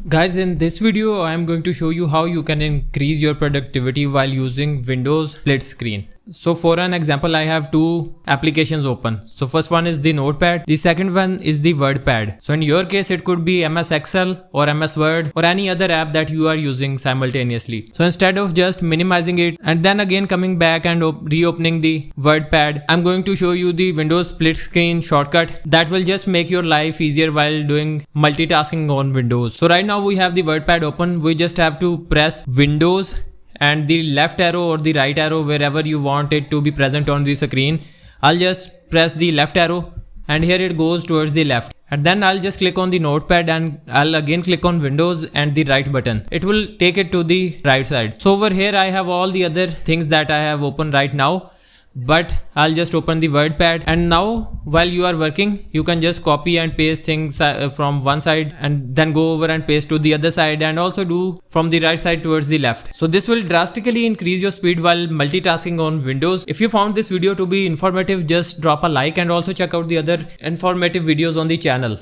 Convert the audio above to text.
Guys, in this video, I am going to show you how you can increase your productivity while using Windows split screen. So for an example, I have two applications open. So first one is the Notepad. The second one is the WordPad. So in your case, it could be MS Excel or MS Word or any other app that you are using simultaneously. So instead of just minimizing it and then again coming back and reopening the WordPad, I'm going to show you the Windows split screen shortcut that will just make your life easier while doing multitasking on Windows. So right now we have the WordPad open. We just have to press Windows and the left arrow or the right arrow, wherever you want it to be present on the screen. I'll just press the left arrow and here it goes towards the left. And then I'll just click on the Notepad and I'll again click on Windows and the right button. It will take it to the right side. So over here I have all the other things that I have open right now, but I'll just open the WordPad. And now while you are working, you can just copy and paste things from one side and then go over and paste to the other side, and also do from the right side towards the left. So this will drastically increase your speed while multitasking on Windows. If you found this video to be informative, just drop a like and also check out the other informative videos on the channel.